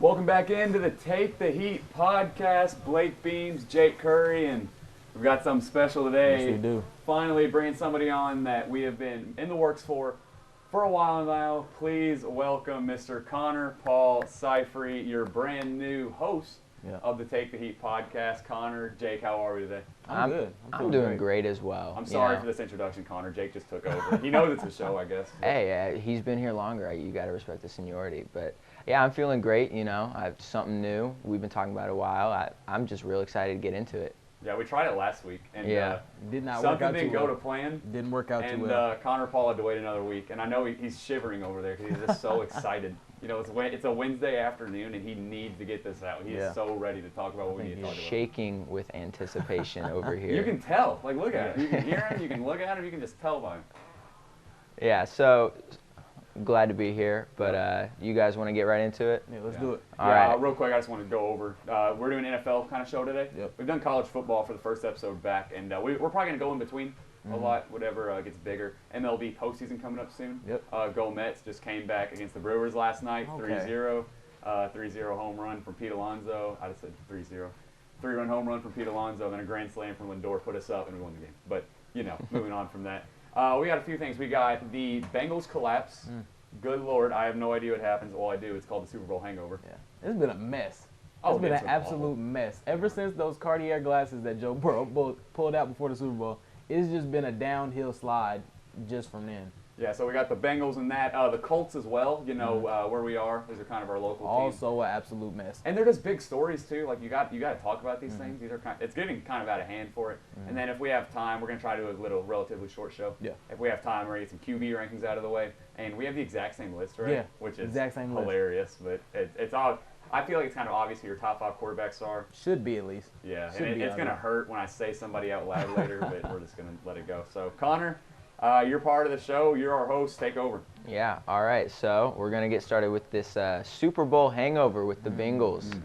Welcome back into the Take the Heat podcast. Blake Beams, Jake Curry, and we've got something special today. Yes, we do. Finally bringing somebody on that we have been in the works for a while now. Please welcome Mr. Connor Paul Seifrey, your brand new host of the Take the Heat podcast. Connor, Jake, how are we today? I'm good. I'm doing great as well. I'm sorry for this introduction, Connor. Jake just took over. He knows it's a show, I guess. Hey, he's been here longer. You got to respect the seniority. But, yeah, I'm feeling great. You know, I have something new. We've been talking about it a while. I'm just real excited to get into it. Yeah, we tried it last week. And, did not something work out didn't too go well. to plan. Didn't work out and, too well. Connor Paul had to wait another week. And I know he's shivering over there because he's just so excited. You know, it's a Wednesday afternoon, and he needs to get this out. He is so ready to talk about what we need to talk about. Shaking with anticipation over here. You can tell. Like, look at him. You can hear him. You can look at him. You can just tell by him. Yeah, so glad to be here. But you guys want to get right into it? Yeah, let's do it. All right. Real quick, I just want to go over. We're doing an NFL kind of show today. Yep. We've done college football for the first episode back, and we're probably going to go in between a lot, whatever gets bigger. MLB postseason coming up soon. Yep. Go Mets just came back against the Brewers last night, Okay. 3-0. 3-0 home run from Pete Alonso. I just said 3-0. 3-run home run from Pete Alonso, then a grand slam from Lindor put us up, and we won the game. But, you know, moving on from that. We got a few things. We got the Bengals collapse. Good Lord, I have no idea what happens. All I do, it's called the Super Bowl hangover. Yeah. It's been a mess. Oh, It's been it's an been absolute awful. mess. Ever since those Cartier glasses that Joe Burrow pulled out before the Super Bowl, it's just been a downhill slide just from then. Yeah, so we got the Bengals and that. The Colts as well, you know, where we are. These are kind of our local teams. Also an absolute mess. And they're just big stories, too. Like, you got to talk about these things. These are it's getting kind of out of hand for it. And then if we have time, we're going to try to do a little relatively short show. Yeah. If we have time, we're going to get some QB rankings out of the way. And we have the exact same list, right? Yeah, Which is exact same list. hilarious. But it's all – I feel like it's kind of obvious who your top 5 quarterbacks are. Should be at least. Yeah, Should and be it's going to obvious. hurt when I say somebody out loud later, but we're just going to let it go. So, Connor, you're part of the show. You're our host. Take over. Yeah, all right. So we're going to get started with this Super Bowl hangover with the Bengals.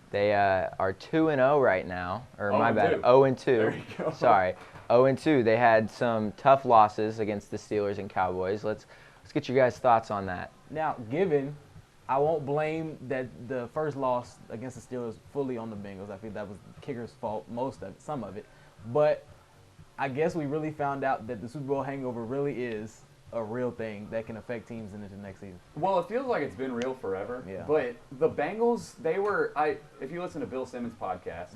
They are 2-0 right now. Or my bad, 0-2. There you go. Sorry, 0-2. They had some tough losses against the Steelers and Cowboys. Let's get your guys' thoughts on that. Now, I won't blame that the first loss against the Steelers fully on the Bengals. I think that was the kicker's fault, some of it. But I guess we really found out that the Super Bowl hangover really is a real thing that can affect teams into the next season. Well, it feels like it's been real forever. Yeah. But the Bengals, if you listen to Bill Simmons' podcast,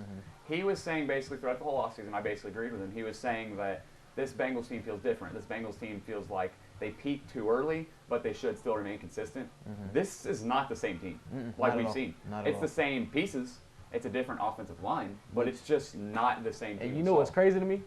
he was saying basically throughout the whole offseason, I basically agreed with him. He was saying that this Bengals team feels different. This Bengals team feels like they peaked too early, but they should still remain consistent. This is not the same team like Not at we've all. seen. Not at It's all. the same pieces. It's a different offensive line, but it's just not the same team. And you know what's crazy to me?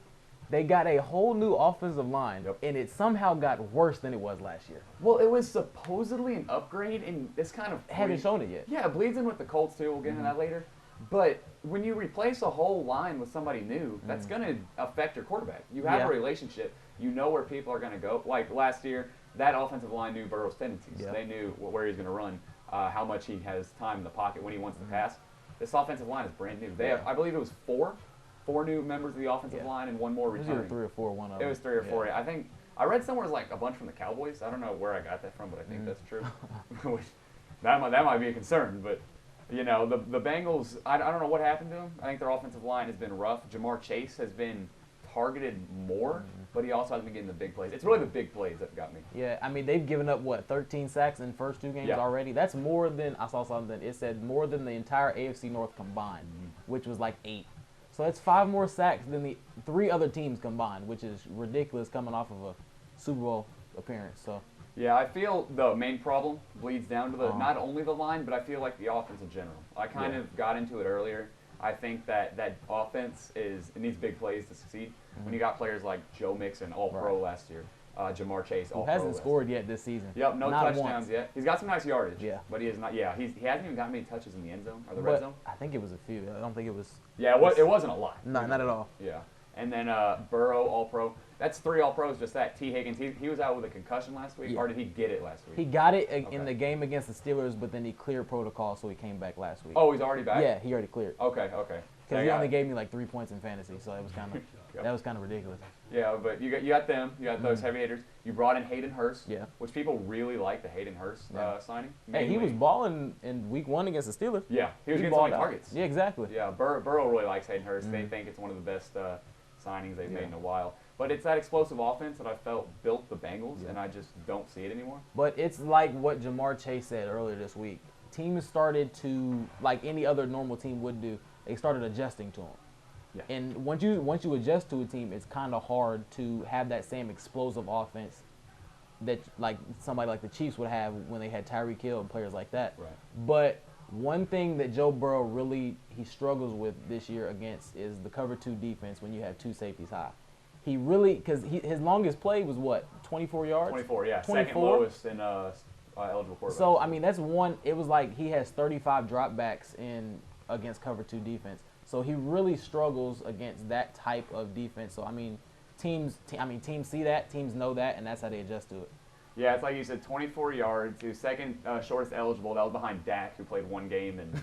They got a whole new offensive line, and it somehow got worse than it was last year. Well, it was supposedly an upgrade, and this kind of Haven't shown it yet. Yeah, it bleeds in with the Colts too. We'll get into that later. But when you replace a whole line with somebody new, that's going to affect your quarterback. You have a relationship. You know where people are going to go. Like last year, that offensive line knew Burrow's tendencies. Yeah. They knew where he's going to run, how much he has time in the pocket when he wants to pass. This offensive line is brand new. They have, I believe it was four new members of the offensive line and one more It was returning. either 3 or 4, one of them. It was 3 or 4. I think I read somewhere it was like a bunch from the Cowboys. I don't know where I got that from, but I think that's true. that might be a concern, but you know the Bengals. I don't know what happened to them. I think their offensive line has been rough. Jamar Chase has been targeted more, but he also hasn't been getting the big plays. It's really the big plays that got me. Yeah, I mean, they've given up, 13 sacks in the first 2 games already? That's more than, I saw something, it said more than the entire AFC North combined, which was like 8. So that's 5 more sacks than the 3 other teams combined, which is ridiculous coming off of a Super Bowl appearance. So Yeah, I feel the main problem bleeds down to not only the line, but I feel like the offense in general. I kind of got into it earlier. I think that offense it needs big plays to succeed. When you got players like Joe Mixon, All-Pro last year, Jamar Chase, who All-Pro hasn't last scored yet this season. Yep, no Not touchdowns once. yet. He's got some nice yardage. Yeah. But he is not. Yeah, he hasn't even got many touches in the end zone or the red zone. I think it was a few. I don't think it was. Yeah, it wasn't a lot. No, not at all. Yeah. And then Burrow, All-Pro. That's 3 All-Pros, just that. T. Higgins, he was out with a concussion last week, Yeah. or did he get it last week? He got it in the game against the Steelers, but then he cleared protocol, so he came back last week. Oh, he's already back? Yeah, he already cleared. Okay. Because he only gave me like 3 points in fantasy, so it was kind of that was kind of ridiculous. Yeah, but you got them. You got those heavy hitters. You brought in Hayden Hurst, which people really like the Hayden Hurst signing. Hey, he was balling in week 1 against the Steelers. Yeah, he was getting so many targets. Yeah, exactly. Yeah, Burrow really likes Hayden Hurst. They think it's one of the best signings they've made in a while. But it's that explosive offense that I felt built the Bengals, and I just don't see it anymore. But it's like what Jamar Chase said earlier this week. Teams started to, like any other normal team would do, they started adjusting to him. Yeah. And once you adjust to a team, it's kind of hard to have that same explosive offense that like somebody like the Chiefs would have when they had Tyreek Hill and players like that. Right. But one thing that Joe Burrow really he struggles with this year against is the cover 2 defense when you have 2 safeties high. He really because his longest play was what 24 yards. 24, yeah, 24? second lowest in eligible quarterbacks. So I mean that's one. It was like he has 35 dropbacks in against cover 2 defense. So he really struggles against that type of defense. So I mean, teams see that, teams know that, and that's how they adjust to it. Yeah, it's like you said, 24 yards. He was second shortest eligible. That was behind Dak, who played 1 game and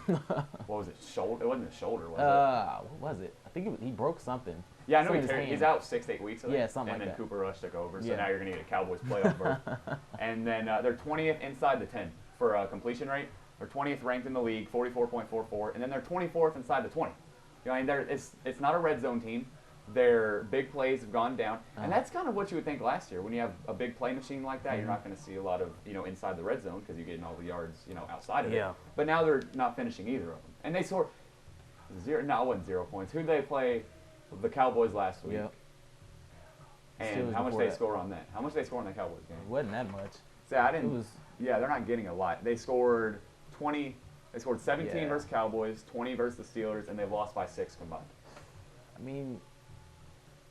what was it? Shoulder? It wasn't a shoulder, was it? What was it? I think he broke something. Yeah, I know he's out 6 to 8 weeks. I think. Yeah, something like that. And then Cooper Rush took over. So now you're going to get a Cowboys playoff berth. And then they're 20th inside the 10 for completion rate. They're 20th ranked in the league, 44.44, and then they're 24th inside the 20. You know, I mean, it's not a red zone team. Their big plays have gone down, and that's kind of what you would think last year. When you have a big play machine like that, you're not going to see a lot of inside the red zone because you're getting all the yards outside of it. But now they're not finishing either of them, and they scored it wasn't 0 points. Who did they play? The Cowboys last week. And Steelers how much did they that. score on that? How much did they score on the Cowboys game? It wasn't that much. See, yeah, they're not getting a lot. They scored 20. They scored 17 versus Cowboys, 20 versus the Steelers, and they've lost by 6 combined. I mean,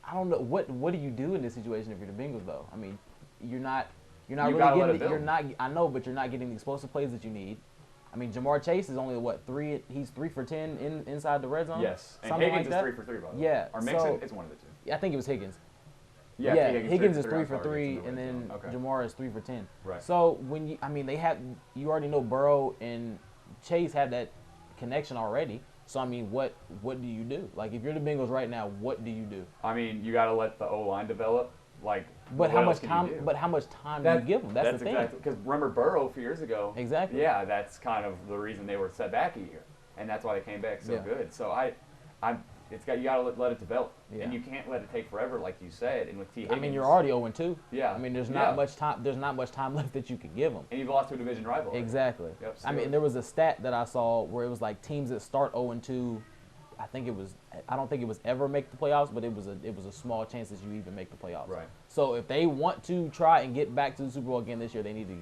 I don't know what do you do in this situation if you're the Bengals though? I mean, you're not really getting I know, but you're not getting the explosive plays that you need. I mean, Jamar Chase is only he's 3 for 10 inside the red zone. Yes, and something Higgins like is 3 for 3 by the way. Yeah, or Mixon, it's one of the two. Yeah, I think it was Higgins. Yeah, Higgins is 3 for 3, and then Jamar is 3 for 10. Right. So when you already know Burrow and Chase have that connection already. So I mean, what do you do? Like if you're the Bengals right now, what do you do? I mean, you got to let the O-line develop. Like, but how much time? But how much time do you give them? That's the thing. Exactly because remember Burrow a few years ago. Exactly. Yeah, that's kind of the reason they were set back a year, and that's why they came back so good. So you got to let it develop, and you can't let it take forever, like you said. And with T. Higgins, I mean, you're already 0-2. Yeah. I mean, there's not much time. There's not much time left that you can give them. And you've lost to a division rival. Exactly. Yep, I mean, there was a stat that I saw where it was like teams that start 0-2. I don't think it was ever make the playoffs, but it was a small chance that you even make the playoffs. Right. So if they want to try and get back to the Super Bowl again this year, they need to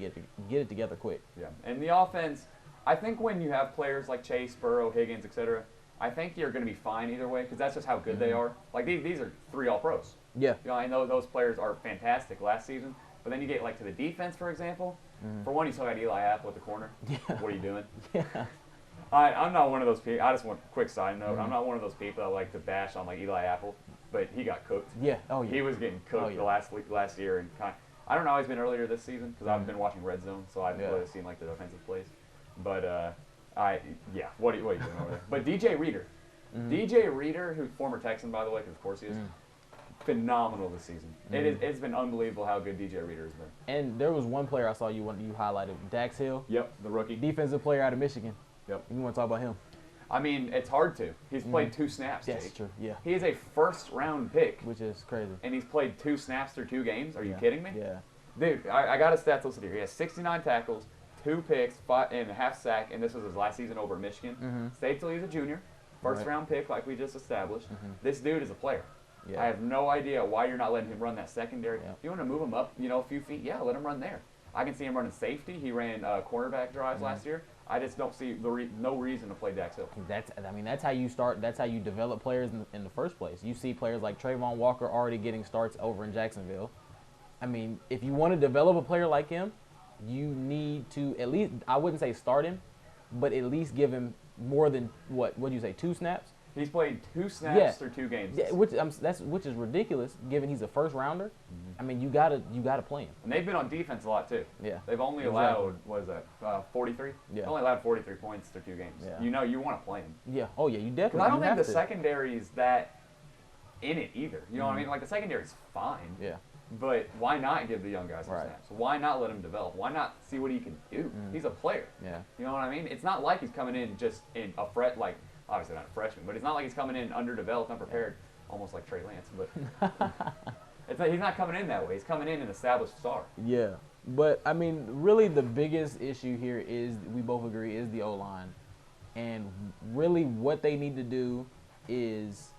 get it together quick. Yeah. And the offense, I think when you have players like Chase, Burrow, Higgins, etc., I think you're going to be fine either way because that's just how good they are. Like these are 3 All-Pros. Yeah. I know those players are fantastic last season, but then you get like to the defense, for example. For one, you still got Eli Apple at the corner. Yeah. What are you doing? Yeah. I'm not one of those people. I just want a quick side note. I'm not one of those people that like to bash on like Eli Apple, but he got cooked. Yeah. Oh yeah. He was getting cooked the last year, and I don't know how he's been earlier this season because I've been watching Red Zone, so I've really seen like the defensive plays. But what are you doing over there? But DJ Reader, who's former Texan by the way, because of course he is. Phenomenal this season. It's been unbelievable how good DJ Reader has been. And there was one player I saw you highlighted, Dax Hill. Yep, the rookie. Defensive player out of Michigan. Yep. You want to talk about him? I mean, it's hard to. He's played 2 snaps. That's Jake. true. Yeah. He is a first-round pick. Which is crazy. And he's played 2 snaps through 2 games. Are you kidding me? Yeah. Dude, I got his stats listed here. He has 69 tackles, 2 picks, 5.5 sack, and this was his last season over at Michigan. Stayed till he's a junior. First-round pick, like we just established. This dude is a player. Yeah. I have no idea why you're not letting him run that secondary. If you want to move him up, a few feet, let him run there. I can see him running safety. He ran cornerback drives last year. I just don't see no reason to play Dax Hill. That's how you start. That's how you develop players in the first place. You see players like Trayvon Walker already getting starts over in Jacksonville. I mean, if you want to develop a player like him, you need to at least, I wouldn't say start him, but at least give him more than, what do you say, 2 snaps? He's played 2 snaps through 2 games. Yeah, which is ridiculous given he's a first rounder. I mean, you gotta play him. And they've been on defense a lot too. Yeah. They've only allowed 43. Yeah. They only allowed 43 points through 2 games. Yeah. You know you want to play him. Yeah. Oh yeah, you definitely. Because I don't think have the to. secondary is that in it either. You know what I mean? Like the secondary's fine. Yeah. But why not give the young guys some Right. snaps? Why not let him develop? Why not see what he can do? He's a player. Yeah. You know what I mean? It's not like he's coming in just in a like obviously not a freshman, but it's not like he's coming in underdeveloped, unprepared, almost like Trey Lance. But he's not coming in that way. He's coming in an established star. Yeah. But I mean, really, the biggest issue here is we both agree is the O-line, and really what they need to do is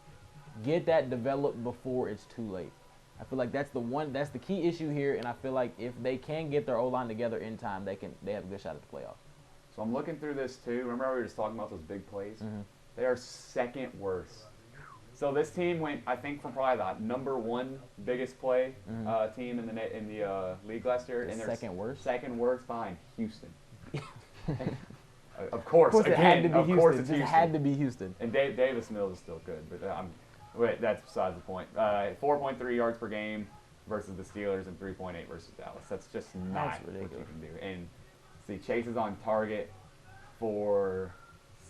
get that developed before it's too late. I feel like that's the key issue here, and I feel like if they can get their O-line together in time, they have a good shot at the playoffs. So I'm looking through this too. Remember how we were just talking about those big plays? They are second worst. So this team went, I think, from probably the number 1 biggest play team in the league last year. And second worst? Second worst behind Houston. Of course, it had to be Houston. Course it's It Houston. had to be Houston. And Davis Mills is still good, but that's besides the point. 4.3 yards per game versus the Steelers and 3.8 versus Dallas. That's just not what you can do. And see, Chase is on target for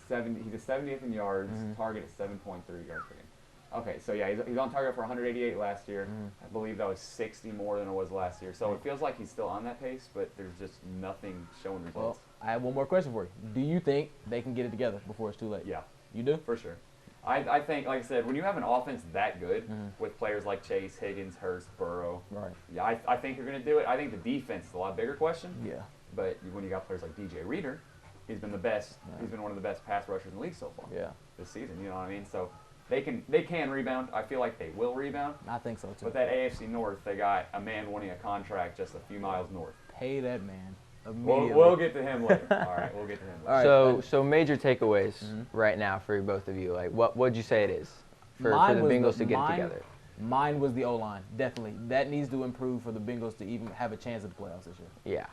70. He's a 70th in yards. Target is 7.3 yards per game. Okay, so yeah, he's on target for 188 last year. I believe that was 60 more than it was last year. So it feels like he's still on that pace, but there's just nothing showing results. Well, I have one more question for you. Do you think they can get it together before it's too late? Yeah. You do? For sure. I think, like I said, when you have an offense that good with players like Chase, Higgins, Hurst, Burrow, right? Yeah, I think you're going to do it. I think the defense is a lot bigger question. Yeah. But when you got players like DJ Reader, he's been the best. Yeah. He's been one of the best pass rushers in the league so far. Yeah. This season, you know what I mean? So they can rebound. I feel like they will rebound. I think so too. But that AFC North, they got a man wanting a contract just a few miles north. Pay that man. We'll get to him later. All right, we'll get to him later. All right. So major takeaways right now for both of you. Like, what'd you say it is for the Bengals to get it together? Mine was the O-line, definitely. That needs to improve for the Bengals to even have a chance at the playoffs this year. Yeah.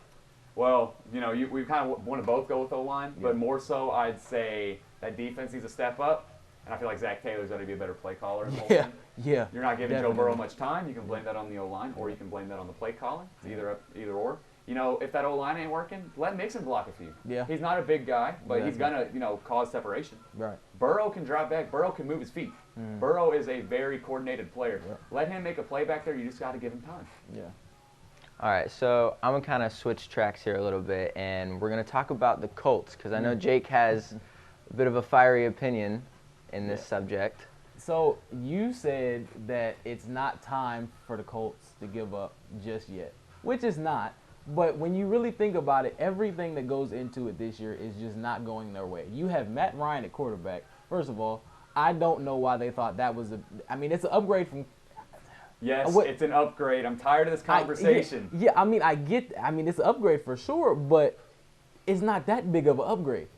Well, we kind of want to both go with O-line, but more so I'd say that defense needs to step up. And I feel like Zach Taylor's going to be a better play caller in the whole thing. Yeah. You're not giving Joe Burrow much time. You can blame that on the O-line, or you can blame that on the play calling. It's either or. If that O-line ain't working, let Mixon block a few. Yeah. He's not a big guy, but he's going to, cause separation. Right. Burrow can drop back. Burrow can move his feet. Burrow is a very coordinated player. Yeah. Let him make a play back there. You just got to give him time. Yeah. All right, so I'm going to kind of switch tracks here a little bit, and we're going to talk about the Colts, because I know Jake has a bit of a fiery opinion in this subject. So you said that it's not time for the Colts to give up just yet, which is not. But when you really think about it, everything that goes into it this year is just not going their way. You have Matt Ryan at quarterback. First of all, I don't know why they thought that was it's an upgrade from. Yes, it's an upgrade. I'm tired of this conversation. It's an upgrade for sure, but it's not that big of an upgrade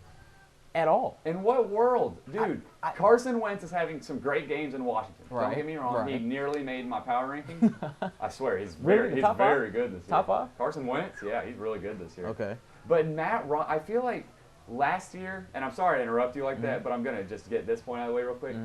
at all. In what world? Dude, Carson Wentz is having some great games in Washington. Right, don't get me wrong. right. He nearly made my power rankings. I swear, he's really? very good this year. Top 5? Carson Wentz? Yeah, he's really good this year. Okay. But Matt Ryan, I feel like last year, and I'm sorry to interrupt you like that, but I'm going to just get this point out of the way real quick.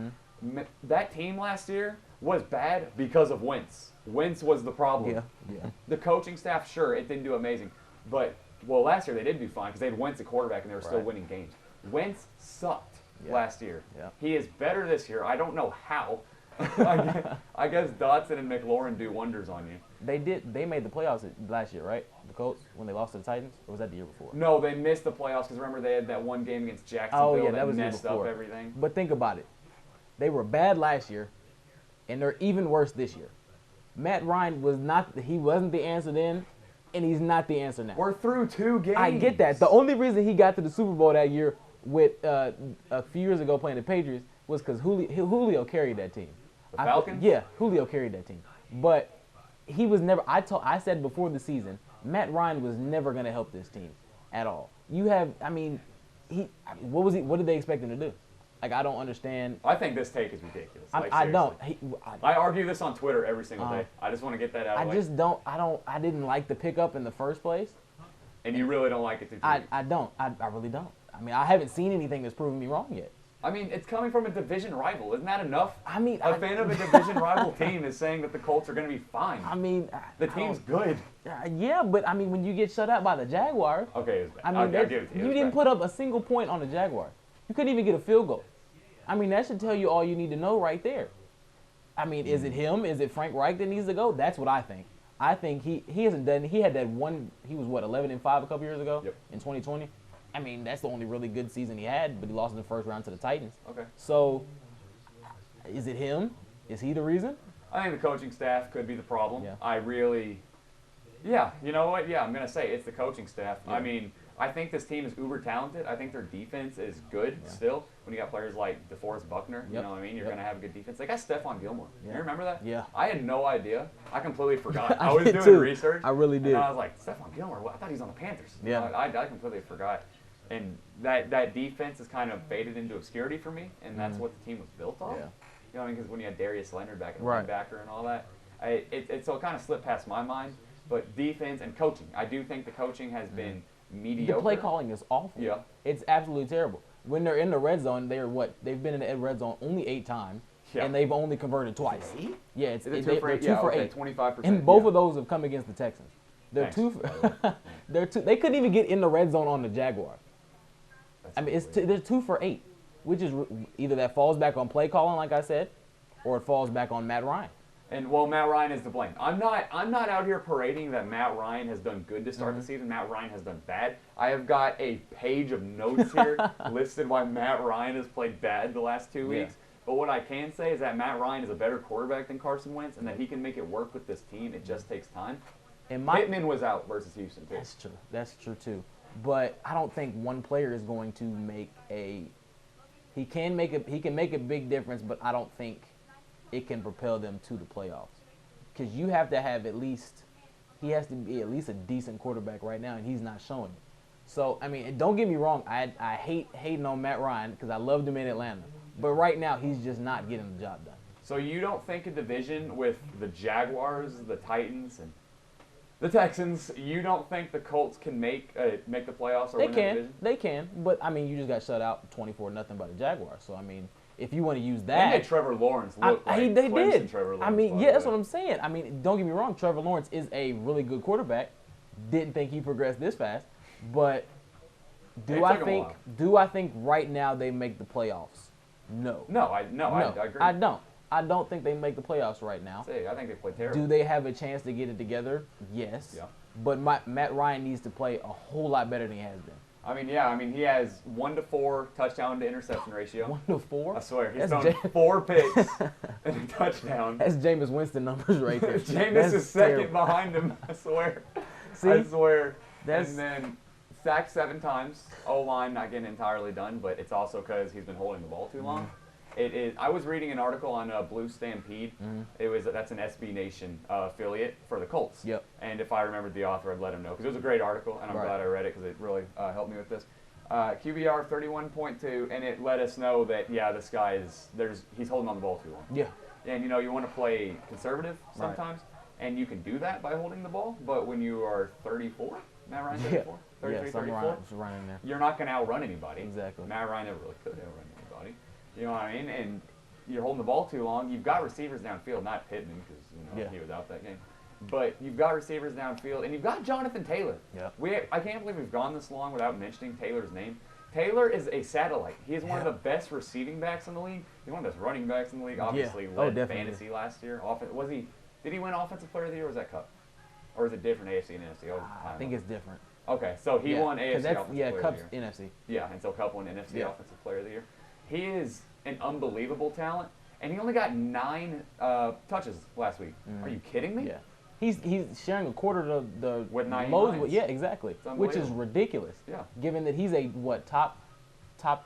That team last year was bad because of Wentz. Wentz was the problem. Yeah. The coaching staff, sure, it didn't do amazing. But, last year they did do fine because they had Wentz at quarterback and they were still winning games. Wentz sucked last year. Yeah. He is better this year. I don't know how. I guess Dotson and McLaurin do wonders on you. They did. They made the playoffs last year, right? The Colts, when they lost to the Titans? Or was that the year before? No, they missed the playoffs because remember they had that one game against Jacksonville that was messed up everything. But think about it. They were bad last year, and they're even worse this year. Matt Ryan wasn't the answer then, and he's not the answer now. We're through 2 games. I get that. The only reason he got to the Super Bowl that year with a few years ago playing the Patriots was because Julio carried that team. The Falcons? Julio carried that team. But he was never. I said before the season, Matt Ryan was never going to help this team at all. What did they expect him to do? I don't understand. I think this take is ridiculous. I don't. I argue this on Twitter every single day. I just want to get that out of the way. I didn't like the pickup in the first place. And you really don't like it too? I don't. I really don't. I haven't seen anything that's proven me wrong yet. I mean, it's coming from a division rival. Isn't that enough? I mean, a fan of a division rival team is saying that the Colts are going to be fine. I mean, the team's good. Yeah, but I mean, when you get shut out by the Jaguars, okay, it was bad. I mean, I'll give it to you. You didn't put up a single point on the Jaguars. You couldn't even get a field goal. I mean, that should tell you all you need to know right there. I mean, is it him? Is it Frank Reich that needs to go? That's what I think. I think he hasn't done. He had that one. He was what 11-5 a couple years ago in 2020. I mean, that's the only really good season he had, but he lost in the first round to the Titans. Okay. So, is it him? Is he the reason? I think the coaching staff could be the problem. Yeah. You know what? Yeah, I'm going to say it's the coaching staff. Yeah. I mean, I think this team is uber talented. I think their defense is good still. When you got players like DeForest Buckner, you know what I mean? You're going to have a good defense. They got Stefan Gilmore. Yeah. You remember that? Yeah. I had no idea. I completely forgot. I I was did doing too. research. I really did. And I was like, Stefan Gilmore? What? I thought he was on the Panthers. Yeah. I completely forgot. And that defense has kind of faded into obscurity for me, and that's what the team was built on. Yeah. You know, because when you had Darius Leonard back in Right. linebacker and all that, so it kind of slipped past my mind. But defense and coaching, I do think the coaching has been mediocre. The play calling is awful. Yeah. It's absolutely terrible. When they're in the red zone, they've been in the red zone only 8 times, and they've only converted twice. 8? Yeah, They're 2 for 8. 25%. And both of those have come against the Texans. They're Thanks, 2 for They couldn't even get in the red zone on the Jaguars. I mean, they're 2 for 8, which is either that falls back on play calling, like I said, or it falls back on Matt Ryan. And well, Matt Ryan is to blame. I'm not out here parading that Matt Ryan has done good to start the season. Matt Ryan has done bad. I have got a page of notes here listed why Matt Ryan has played bad the last 2 weeks. But what I can say is that Matt Ryan is a better quarterback than Carson Wentz, and that he can make it work with this team. It just takes time. And Pittman was out versus Houston too. That's true. That's true too. But I don't think one player is going to make a. He can make a big difference, but I don't think it can propel them to the playoffs. Because you have to have he has to be at least a decent quarterback right now, and he's not showing it. So, I mean, don't get me wrong, I hate hating on Matt Ryan because I loved him in Atlanta. But right now, he's just not getting the job done. So you don't think a division with the Jaguars, the Titans, and the Texans, you don't think the Colts can make the playoffs or win that division? They can. But, I mean, you just got shut out 24-0 by the Jaguars. So, I mean, if you want to use that. They made Trevor Lawrence look like they Clemson did. Trevor Lawrence. I mean, yeah, that's what I'm saying. I mean, don't get me wrong. Trevor Lawrence is a really good quarterback. Didn't think he progressed this fast. But do I think right now they make the playoffs? No. I agree. I don't. I don't think they make the playoffs right now. I think they play terrible. Do they have a chance to get it together? Yes. Yeah. But Matt Ryan needs to play a whole lot better than he has been. I mean, he has 1-4 touchdown to interception ratio. 1-4? I swear, he's thrown 4 picks and a touchdown. That's Jameis Winston numbers right there. Jameis is second behind him. I swear. See? I swear. That's... And then sacked 7 times. O-line not getting entirely done, but it's also because he's been holding the ball too long. It is. I was reading an article on Blue Stampede. That's an SB Nation affiliate for the Colts. Yep. And if I remembered the author, I'd let him know because it was a great article, and I'm glad I read it because it really helped me with this. QBR 31.2, and it let us know that this guy he's holding on the ball too long. Yeah. And you want to play conservative sometimes, and you can do that by holding the ball. But when you are 34, Matt Ryan 34, 33, 34, running there. You're not going to outrun anybody. Exactly. Matt Ryan never really could outrun anybody. You know what I mean? And you're holding the ball too long. You've got receivers downfield, not Pittman because he was out that game. But you've got receivers downfield, and you've got Jonathan Taylor. Yeah. I can't believe we've gone this long without mentioning Taylor's name. Taylor is a satellite. He is one of the best receiving backs in the league. He's one of the best running backs in the league. Obviously, led fantasy last year. Did he win Offensive Player of the Year? Or was that Cup? Or is it different AFC and NFC? I think it's different. Okay, so he won AFC Offensive Player Cup's of the Year. NFC. Yeah, and so Cup won NFC Offensive Player of the Year. He is an unbelievable talent, and he only got 9 touches last week. Are you kidding me? Yeah. He's sharing a quarter of the with 9 most. Yeah, exactly. Which is ridiculous. Yeah. Given that he's a top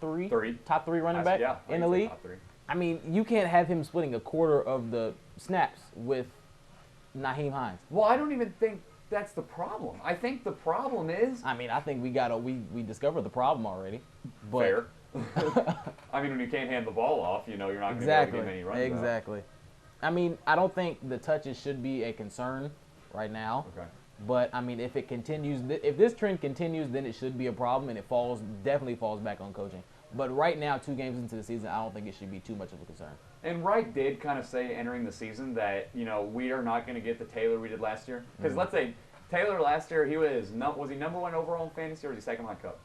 three running back in the league. Top 3. I mean, you can't have him splitting a quarter of the snaps with Nyheim Hines. Well, I don't even think that's the problem. I think the problem is. I mean, I think we discovered the problem already. But fair. I mean, when you can't hand the ball off, you're not going to be able to get many runs. Exactly. I mean, I don't think the touches should be a concern right now. Okay. But I mean, if it continues, if this trend continues, then it should be a problem, and it definitely falls back on coaching. But right now, 2 games into the season, I don't think it should be too much of a concern. And Wright did kind of say entering the season that, we are not going to get the Taylor we did last year. Because let's say Taylor last year, was he number 1 overall in fantasy or was he second on Cup?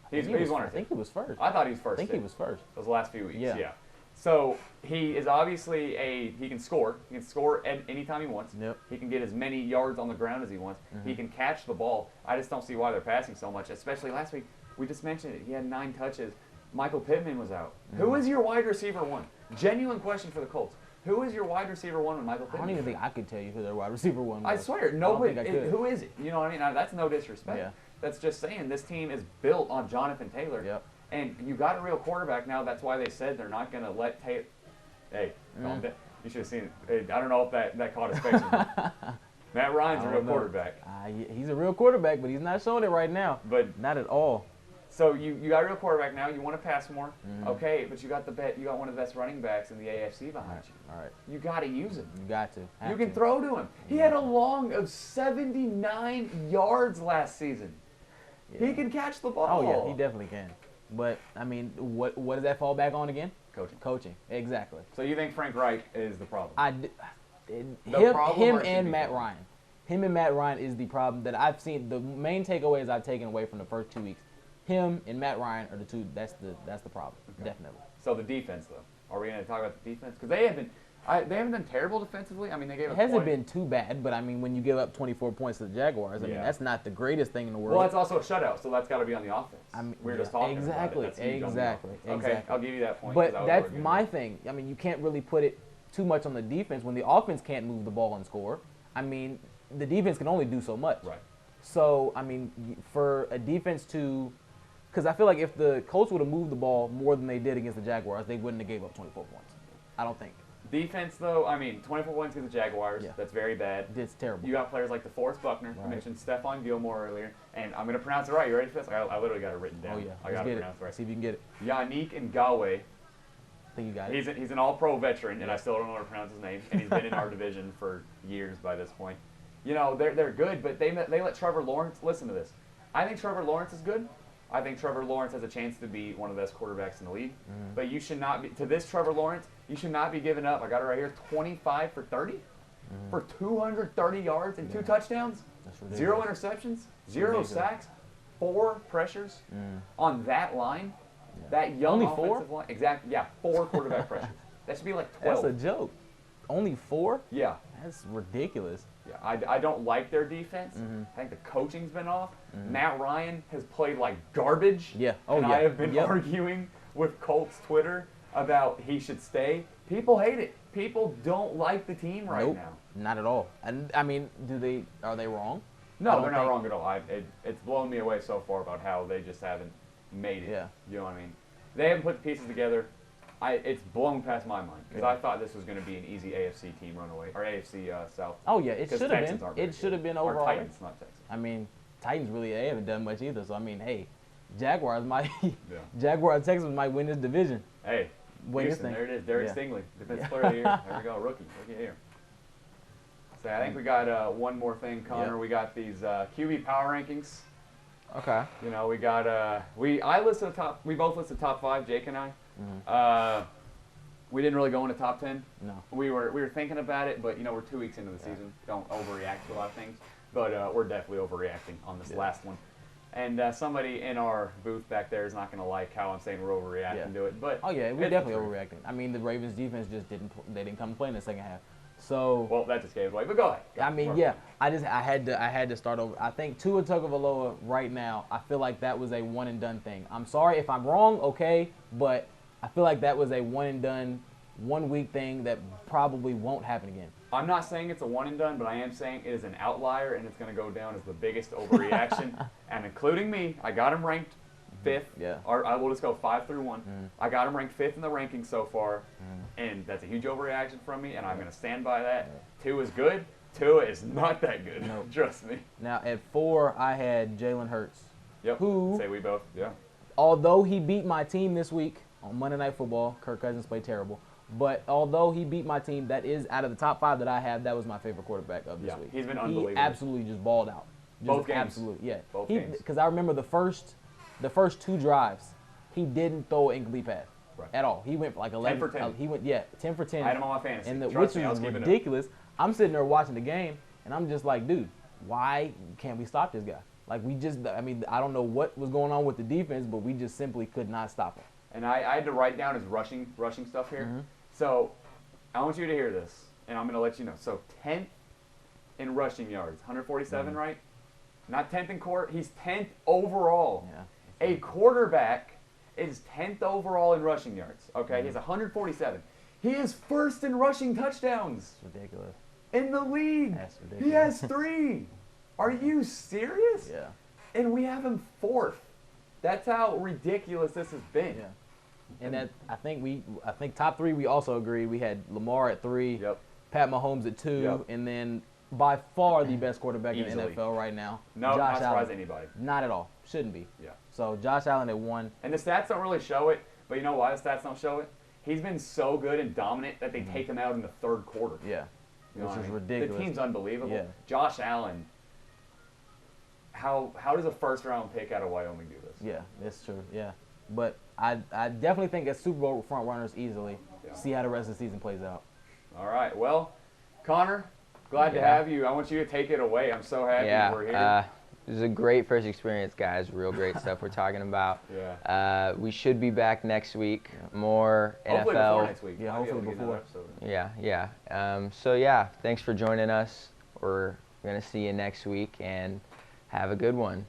He's one or two. I think he was first. I thought he was first. I think he was first. Those last few weeks, Yeah. So he is obviously he can score. He can score at any time he wants. Yep. He can get as many yards on the ground as he wants. He can catch the ball. I just don't see why they're passing so much, especially last week. We just mentioned it. He had 9 touches. Michael Pittman was out. Who is your wide receiver 1? Genuine question for the Colts. Who is your wide receiver 1 when Michael Pittman? I don't even think I could tell you who their wide receiver 1 was. I swear, nobody. think I could. Who is it? You know what I mean? Now, that's no disrespect. Yeah. That's just saying this team is built on Jonathan Taylor. Yep. And you got a real quarterback now. That's why they said they're not going to let Taylor. Hey, calm down. You should have seen it. Hey, I don't know if that caught his face. Matt Ryan's a real quarterback. He's a real quarterback, but he's not showing it right now. But not at all. So you got a real quarterback now. You want to pass more, okay? But you got one of the best running backs in the AFC behind you. All right. You got to use him. You got to. You can throw to him. He had a long of 79 yards last season. Yeah. He can catch the ball. Oh yeah, he definitely can. But I mean, what does that fall back on again? Coaching. Exactly. So you think Frank Reich is the problem? Him and Matt Ryan. Him and Matt Ryan is the problem that I've seen. The main takeaways I've taken away from the first 2 weeks. Him and Matt Ryan are the two. That's the problem. Okay. Definitely. So the defense, though, are we going to talk about the defense? Because they haven't been terrible defensively. I mean, they gave. It hasn't been too bad, but I mean, when you give up 24 points to the Jaguars, I mean, that's not the greatest thing in the world. Well, it's also a shutout, so that's got to be on the offense. I mean, we were just talking exactly, about it. Exactly. Okay, I'll give you that point. But that's my thing. I mean, you can't really put it too much on the defense when the offense can't move the ball and score. I mean, the defense can only do so much. Right. So, I mean, for a defense to – because I feel like if the Colts would have moved the ball more than they did against the Jaguars, they wouldn't have gave up 24 points. I don't think. Defense, though, I mean, 24 points against the Jaguars, that's very bad. It's terrible. You got players like DeForest Buckner. Right. I mentioned Stefan Gilmore earlier, and I'm going to pronounce it right. You ready for this? I literally got it written down. Oh, yeah. I got to pronounce it right. See if you can get it. Yannick Ngakoue. I think you got it. He's an all-pro veteran, and I still don't know how to pronounce his name, and he's been in our division for years by this point. You know, they're good, but they let Trevor Lawrence – listen to this. I think Trevor Lawrence is good. I think Trevor Lawrence has a chance to be one of the best quarterbacks in the league. But you should not be – to this Trevor Lawrence, you should not be giving up. I got it right here, 25 for 30 for 230 yards and 2 touchdowns, That's ridiculous. 0 interceptions, 0 sacks, 4 pressures on that line. Yeah. That young Only offensive 4? line. Exactly. Yeah, 4 quarterback pressures. That should be like 12. That's a joke. Only 4? Yeah. That's ridiculous. Yeah, I don't like their defense. I think the coaching's been off. Matt Ryan has played like garbage. Yeah. And I have been arguing with Colts Twitter about he should stay. People hate it. People don't like the team right now. Not at all. And I mean, are they wrong? No, they're not wrong at all. It's blown me away so far about how they just haven't made it. Yeah. You know what I mean? They haven't put the pieces together. It's blown past my mind because I thought this was going to be an easy AFC team runaway or AFC South. Oh yeah, it should have been. It should have been overall. Or Titans, not Texans. I mean, Titans really they haven't done much either. So I mean, hey, Jaguars might. Yeah. Jaguars Texans might win this division. Hey, Houston, there it is. Derek Stingley, defensive player of the year. There we go, rookie of the year. So I think we got one more thing, Connor. Yep. We got these QB power rankings. Okay. You know, we got I listed we both listed top 5, Jake and I. We didn't really go into top 10. No. We were thinking about it, but you know, we're 2 weeks into the season. Don't overreact to a lot of things. But we're definitely overreacting on this last one. And somebody in our booth back there is not going to like how I'm saying we're overreacting to it. But we're definitely overreacting. I mean, the Ravens defense just didn't come play in the second half. So well, that just gave it away. But go ahead. I mean, I had to start over. I think Tua Tagovailoa right now, I feel like that was a one and done thing. I'm sorry if I'm wrong, okay, but I feel like that was a one and done, 1 week thing that probably won't happen again. I'm not saying it's a one and done, but I am saying it is an outlier, and it's going to go down as the biggest overreaction. And including me, I got him ranked 5th. Yeah. Or I will just go 5 through 1. I got him ranked 5th in the rankings so far, and that's a huge overreaction from me, and I'm going to stand by that. 2 is good. 2 is not that good. Nope. Trust me. Now at 4, I had Jalen Hurts. Yep. Who? Say we both. Yeah. Although he beat my team this week on Monday Night Football, Kirk Cousins played terrible. But although he beat my team, that is out of the top 5 that I have, that was my favorite quarterback of this week. He's been unbelievable. He absolutely just balled out. Both games. Absolutely, yeah. Both games. Because I remember the first 2 drives, he didn't throw an incomplete pass Right. at all. He went for like 11 10 for 10. He went 10 for 10. I had him on my fantasy. And Trust which me, I is was keeping it. ridiculous. I'm sitting there watching the game, and I'm just like, dude, why can't we stop this guy? Like, I don't know what was going on with the defense, but we just simply could not stop him. And I had to write down his rushing stuff here. Mm-hmm. So I want you to hear this, and I'm going to let you know. So 10th in rushing yards, 147, Mm-hmm. right? Not 10th in court. He's 10th overall. Yeah. A quarterback is 10th overall in rushing yards. Okay, he has 147. He is first in rushing touchdowns It's ridiculous. in the league. That's He ridiculous. has 3. Are you serious? Yeah. And we have him 4th. That's how ridiculous this has been. Yeah. And that I think top 3 we also agree. We had Lamar at 3, Yep. Pat Mahomes at 2, Yep. and then by far the best quarterback in the Easily. NFL right now. No, Josh not surprise Allen. anybody. Not at all. Shouldn't be. Yeah. So Josh Allen at 1. And the stats don't really show it, but you know why the stats don't show it? He's been so good and dominant that they take him out in the 3rd quarter. Yeah. You know Which what is I mean? ridiculous. The team's unbelievable. Yeah. Josh Allen, how does a 1st-round pick out of Wyoming do this? Yeah, that's true. Yeah. But I definitely think as Super Bowl front runners easily. Yeah. See how the rest of the season plays out. All right. Well, Connor, glad to Yeah. have you. I want you to take it away. I'm so happy we're here. Yeah, this is a great first experience, guys. Real great stuff we're talking about. Yeah. We should be back next week. More Hopefully NFL. before next week. Yeah, Might be able hopefully to get another episode. Yeah. So yeah, thanks for joining us. We're gonna see you next week and have a good one.